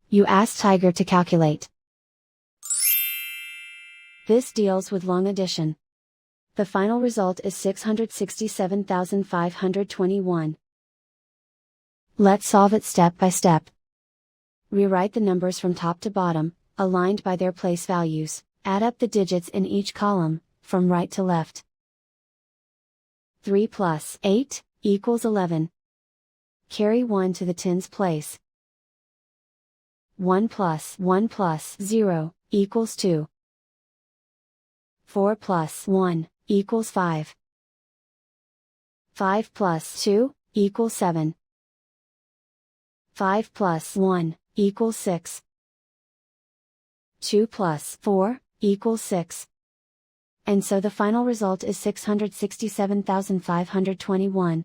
You ask Tiger to calculate. This deals with long addition. The final result is 667,521. Let's solve it step by step. Rewrite the numbers from top to bottom, aligned by their place values, add up the digits in each column, from right to left. 3 plus 8 equals 11. Carry 1 to the tens place. 1 plus 0 equals 2. 4 plus 1 equals 5. 5 plus 2 equals 7. 5 plus 1 equals 6. 2 plus 4 equals 6. And so the final result is 667,521.